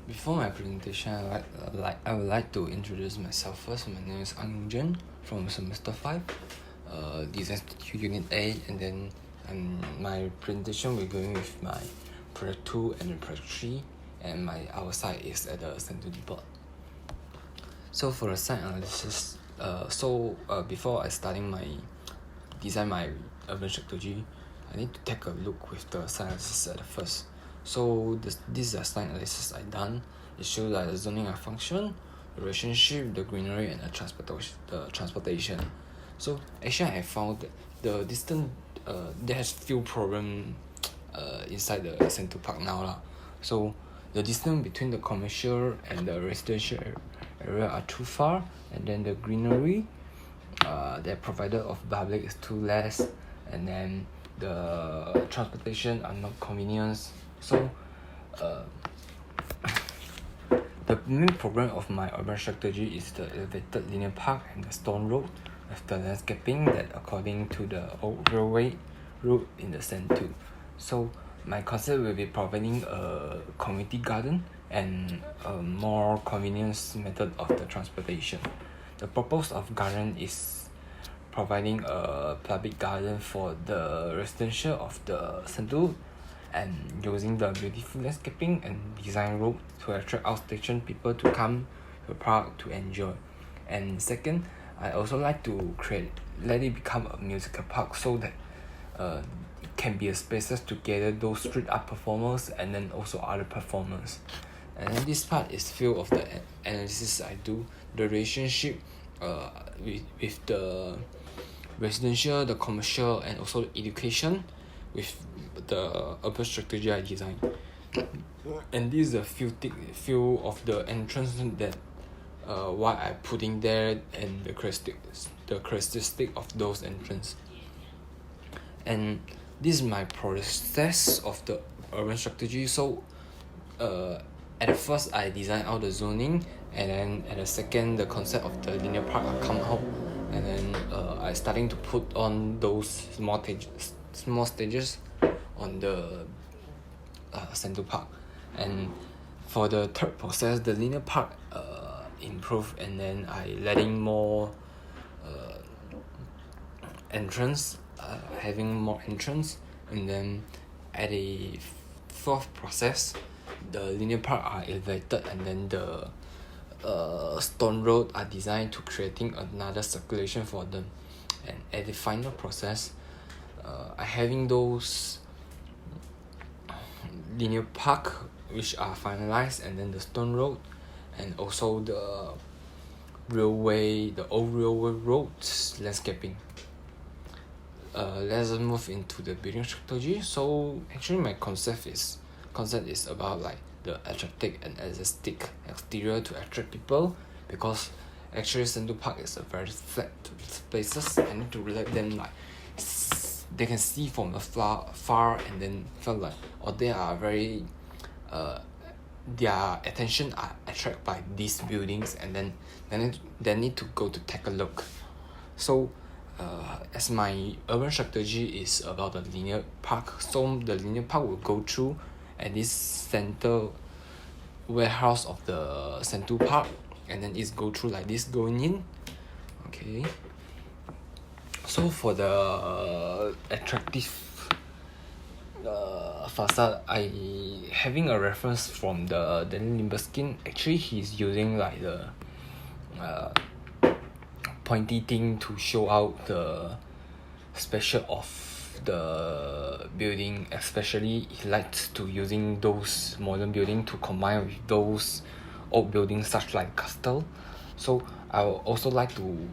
Before my presentation, I would like to introduce myself first. My name is Yong Jian from semester 5, Design Institute Unit A, and then my presentation will go with my project 2 and then project 3, and our site is at the center depot. So for the site analysis, before I starting design my urban strategy, I need to take a look with the site analysis at first. So this is the site analysis I done. It shows like the zoning and function, the relationship, the greenery, and the transportation. So actually I found that the distance there has few problem inside the Central Park now lah. So the distance between the commercial and the residential area are too far, and then the greenery that provided of public is too less, and then the transportation are not convenience. So the main problem of my urban strategy is the elevated linear park and the stone road with the landscaping that according to the old railway route in the center. So my concept will be providing a community garden and a more convenience method of the transportation. The purpose of garden is providing a public garden for the residential of the center and using the beautiful landscaping and design road to attract outstation people to come to the park to enjoy. And second, I also like to let it become a musical park so that it can be a spaces to gather those street art performers and then also other performers. And then this part is filled of the analysis I do, the relationship with the residential, the commercial, and also the education with the urban strategy I designed. And this is a few of the entrance that what I putting there and the characteristic of those entrance. And this is my process of the urban strategy. So at first I design out the zoning, and then at the second the concept of the linear park come out, and then I starting to put on those small stages on the Central Park. And for the third process, the linear park improve, and then I letting more entrance, having more entrance, and then at the fourth process, the linear park are elevated, and then the stone road are designed to creating another circulation for them. And at the final process, I having those linear park which are finalized, and then the stone road, and also the old railway roads landscaping. Let's move into the building strategy. So actually my concept is about like the attractive and aesthetic exterior to attract people, because actually Central Park is a very flat places. I need to let them like they can see from far and then feel like, or they are very their attention are attracted by these buildings, and then they need to go to take a look. So as my urban strategy is about the linear park, so the linear park will go through at this center warehouse of the Central Park, and then it's go through like this going in. Okay, so for the attractive facade, I having a reference from the Daniel Libeskind. Actually he's using like the pointy thing to show out the special of the building. Especially he likes to using those modern building to combine with those old buildings such like castle. So I would also like to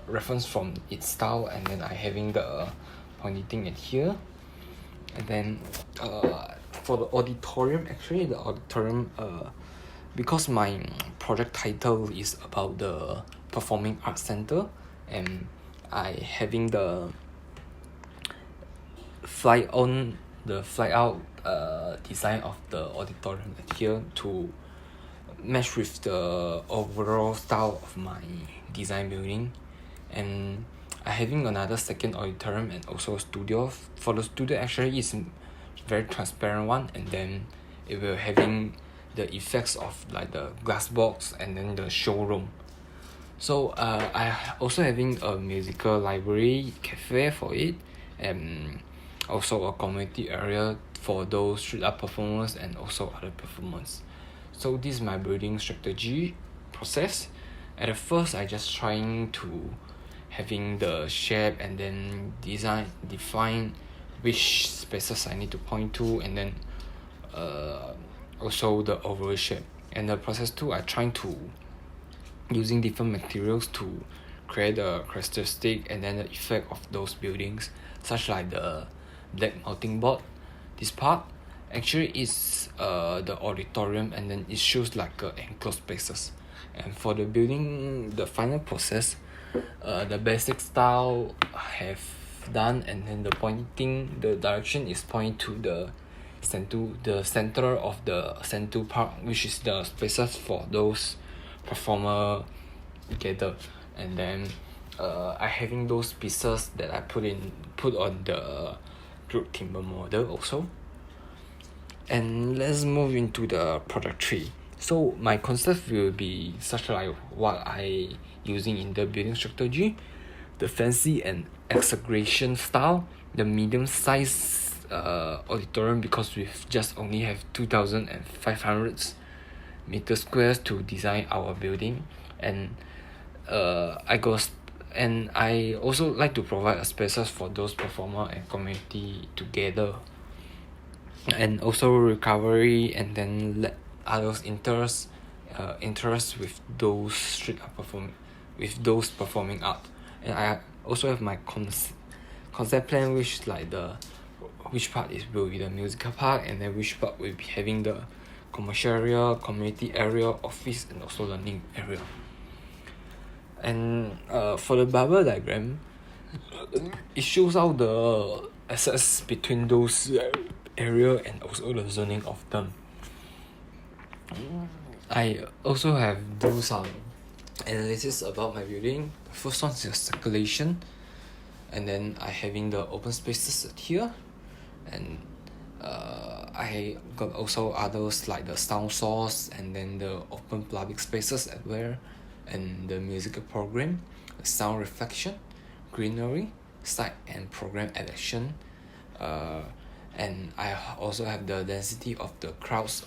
reference from its style, and then I having the pointy thing at here. And then for the auditorium, actually the auditorium, because my project title is about the performing arts center, and I having the fly out design of the auditorium here to match with the overall style of my design building. And I having another second auditorium and also a studio. For the studio, actually is very transparent one, and then it will having the effects of like the glass box and then the showroom. So I also having a musical library cafe for it, and also a community area for those street art performers and also other performers. So this is my building strategy process. At the first, I just trying to having the shape and then define which spaces I need to point to, and then also the overall shape. And the process two, I trying to using different materials to create the characteristic and then the effect of those buildings, such like the black melting board. This part actually is the auditorium, and then it shows like enclosed spaces. And for the building, the final process, the basic style have done, and then the direction is point to the center of the center part, which is the spaces for those performer together. And then I having those pieces that I put on the group timber model also. And let's move into the product 3. So my concept will be such like what I using in the building strategy, the fancy and exaggeration style, the medium size auditorium, because we just only have 2,500 meter squares to design our building, and I also like to provide a spaces for those performer and community together, and also recovery, and then let others interest with those performing art. And I also have my concept plan, which like which part will be the musical part, and then which part will be having the commercial area, community area, office, and also learning area. And for the bubble diagram, it shows out the access between those area and also the zoning of them. I also have do some analysis about my building. The first one is the circulation, and then I having the open spaces here, and I got also others like the sound source, and then the open public spaces as well, and the musical program, the sound reflection, greenery, site and program election, and I also have the density of the crowds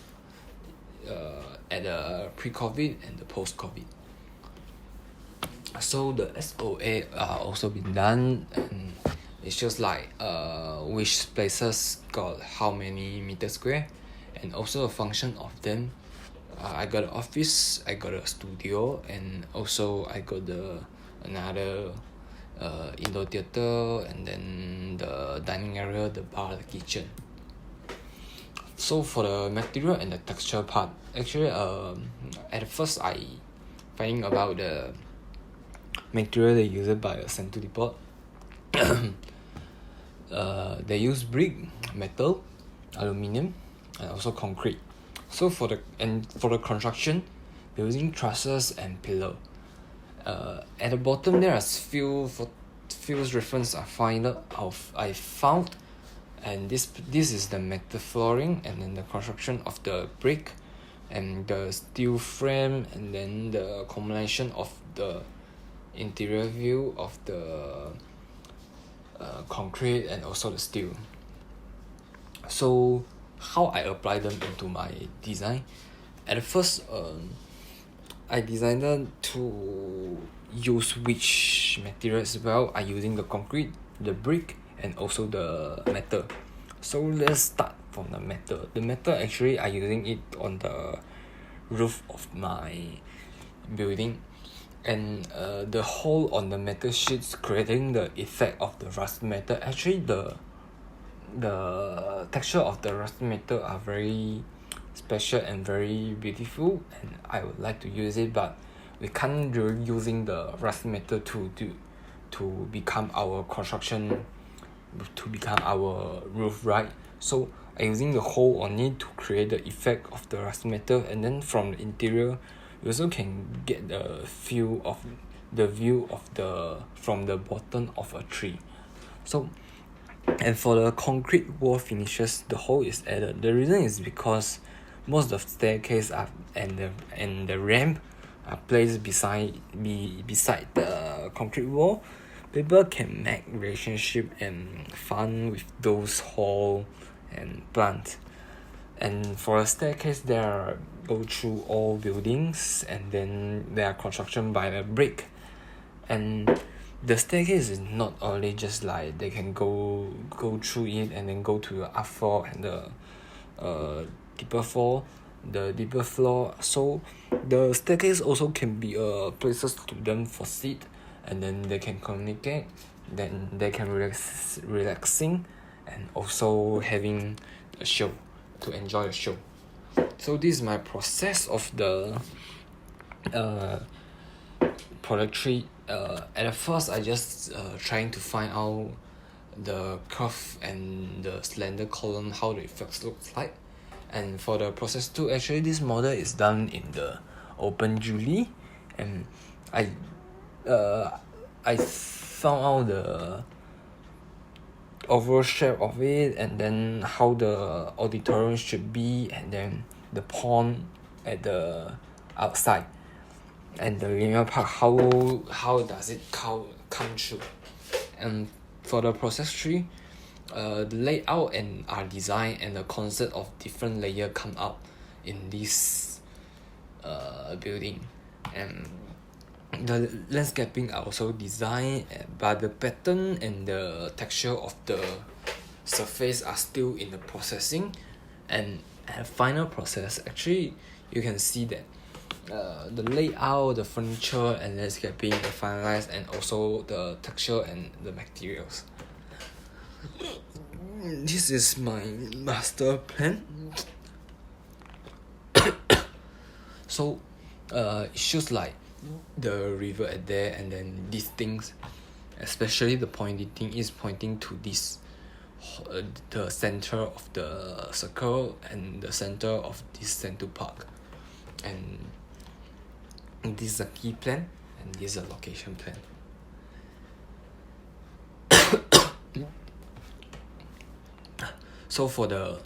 at the pre-COVID and the post-COVID. So the SOA are also been done, and it's just like which places got how many meter square, and also a function of them. I got an office, I got a studio, and also I got another indoor theater, and then the dining area, the bar, the kitchen. So for the material and the texture part, actually at first I finding about the material they used by a center depot. They use brick, metal, aluminium, and also concrete. So for the construction, they're using trusses and pillar. At the bottom there are few reference I found, and this is the metal flooring, and then the construction of the brick and the steel frame, and then the combination of the interior view of the concrete and also the steel. So how I apply them into my design? At first, I designed them to use which materials well. I using the concrete, the brick, and also the metal. So let's start from the metal. The metal actually I using it on the roof of my building, and the hole on the metal sheets creating the effect of the rust metal. Actually the texture of the rust metal are very special and very beautiful, and I would like to use it, but we can't really using the rust metal to become our construction, to become our roof, right? So I'm using the hole on it to create the effect of the rust metal, and then from the interior you also can get the view of from the bottom of a tree. So, and for the concrete wall finishes, the hole is added. The reason is because most of the staircase are and the ramp are placed beside the concrete wall. People can make relationship and fun with those hall and plants. And for a staircase, there are go through all buildings, and then they are construction by the brick. And the staircase is not only just like they can go through it and then go to the up floor and the deeper floor. So the staircase also can be places to them for sit, and then they can communicate, then they can relaxing, and also having a show to enjoy a show. So this is my process of the product tree. At first I just trying to find out the curve and the slender column, how the effects looks like. And for the process 2, actually this model is done in the OpenJulie, and I found out the overall shape of it, and then how the auditorium should be, and then the pond at the outside, and the linear park, how does it come true. And for the process 3, the layout and art design and the concept of different layer come out in this building. And the landscaping are also designed, but the pattern and the texture of the surface are still in the processing. And at final process, actually you can see that the layout, the furniture and landscaping are finalized, and also the texture and the materials. This is my master plan. So it shows like the river at there, and then these things, especially the pointing thing, is pointing to this the center of the circle and the center of this Sentu Park. And this is a key plan, and this is a location plan. So for the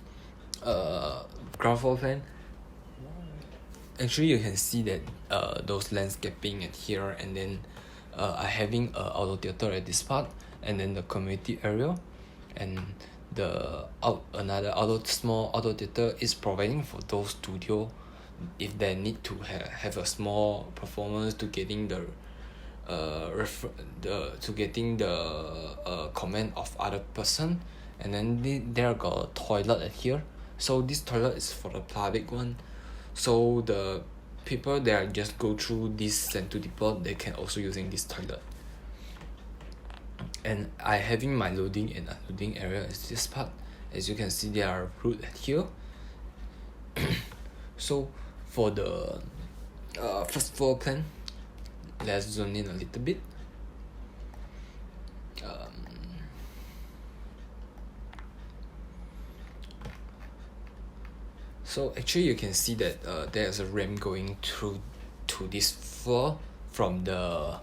ground floor plan, actually you can see that those landscaping at here, and then are having a outdoor theater at this part, and then the community area, and the another small outdoor theater is providing for those studio if they need to have a small performance to getting the comment of other person. And then there got a toilet at here, so this toilet is for the public one, so the people that just go through this Sentu depot, they can also using this toilet. And I having my loading and unloading area is this part. As you can see, there are route at here. So for the first floor plan, let's zoom in a little bit. So actually you can see that there's a ramp going through to this floor from the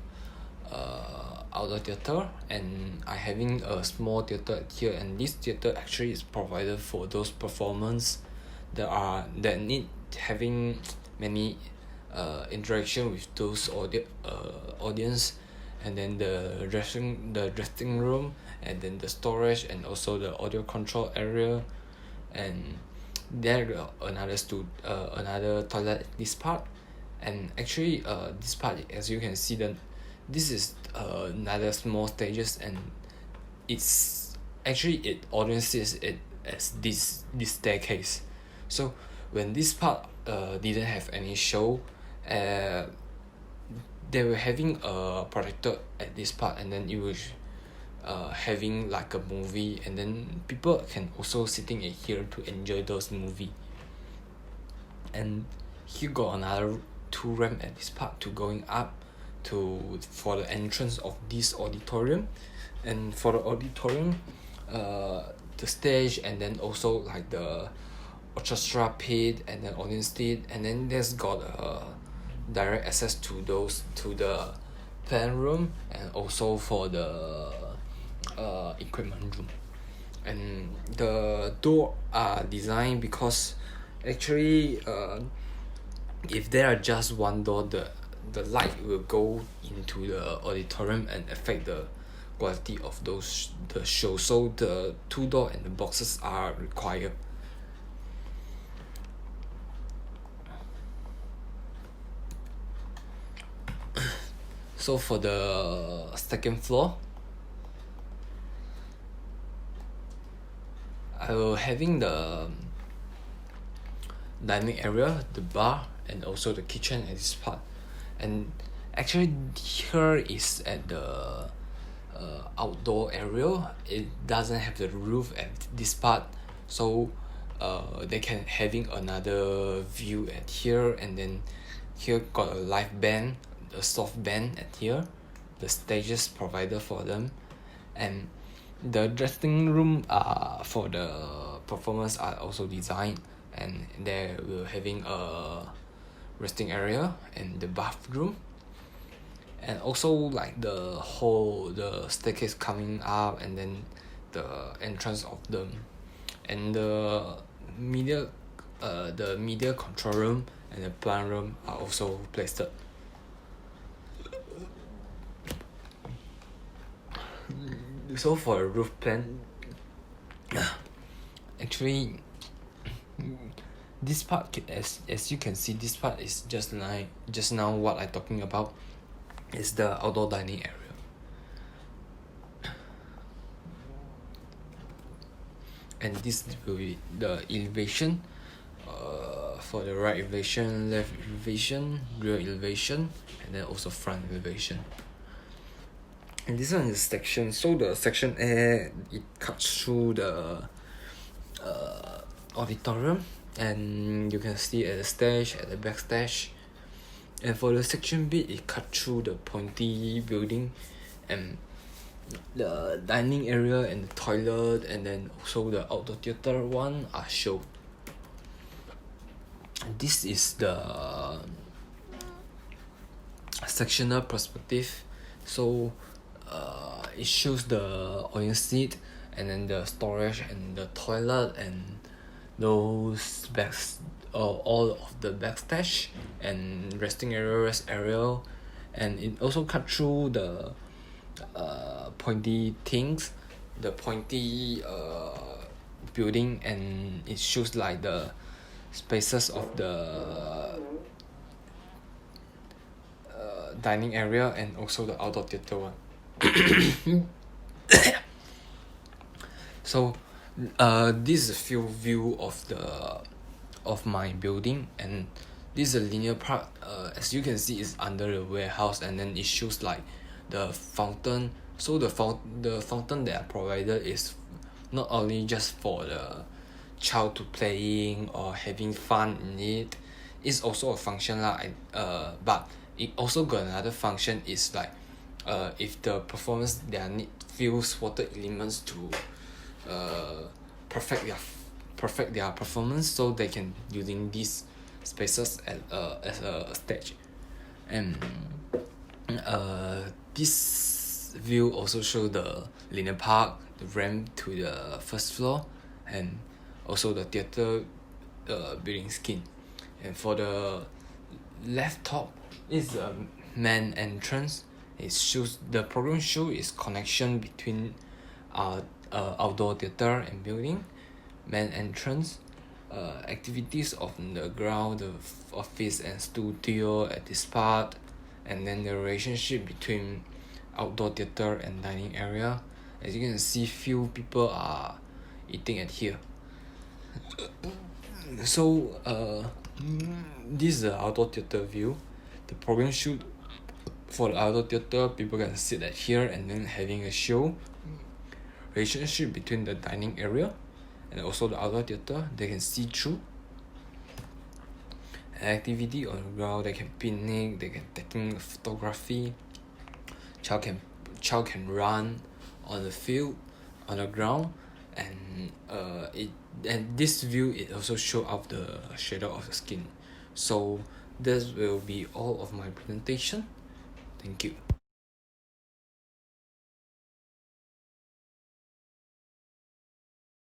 outdoor theater, and I having a small theater here, and this theater actually is provided for those performance that need having many interaction with those audience. And then the dressing room, and then the storage, and also the audio control area. And there another toilet at this part. And actually this part, as you can see, then this is another small stages, and it's actually it audiences it as this staircase. So when this part didn't have any show, they were having a projector at this part, and then it was having like a movie, and then people can also sitting in here to enjoy those movie. And here got another 2 ramp at this part to going up for the entrance of this auditorium. And for the auditorium, the stage, and then also like the orchestra pit, and then audience seat, and then there's got direct access to the plan room, and also for the equipment room. And the door are designed because Actually, if there are just one door, the light will go into the auditorium and affect the quality of the show. So the two door and the boxes are required. So for the second floor, I will having the dining area, the bar, and also the kitchen at this part. And actually here is at the outdoor area. It doesn't have the roof at this part, so they can having another view at here. And then here got a live band, a soft band at here, the stages provided for them. And the dressing room for the performers are also designed, and they will having a resting area and the bathroom, and also like the staircase coming up, and then the entrance of them, and the media control room and the plant room are also placed. So for the roof plan, actually this part, as you can see, this part is just now what I talking about is the outdoor dining area. And this will be the elevation, for the right elevation, left elevation, rear elevation, and then also front elevation. And this one is section. So the section A, it cuts through the auditorium, and you can see at the stage, at the backstage. And for the section B, it cut through the pointy building and the dining area and the toilet, and then also the outdoor theater one are shown. This is the sectional perspective. So it shows the audience seat, and then the storage and the toilet, and those all of the backstage and resting area, rest area. And it also cut through the pointy things, the pointy building, and it shows like the spaces of the dining area and also the outdoor theater one. So this is a field view of my building, and this is a linear part. As you can see, is under the warehouse, and then it shows like the fountain. So the fountain that I provided is not only just for the child to playing or having fun in it. It's also a function but it also got another function, is like if the performance their need feels water elements to perfect their performance, so they can using these spaces as a stage. And this view also show the linear park, the ramp to the first floor, and also the theater building scheme. And for the left top is the main entrance. It shows the program show is connection between outdoor theater and building, main entrance, activities on the ground, the office and studio at this part, and then the relationship between outdoor theater and dining area. As you can see, few people are eating at here. So this is the outdoor theater view. The program shoot for the outdoor theater, people can sit at here and then having a show. Relationship between the dining area and also the outdoor theater, they can see through. Activity on the ground, they can picnic, they can taking photography. Child can run on the field, on the ground, and this view, it also show up the shadow of the skin. So this will be all of my presentation. Thank you.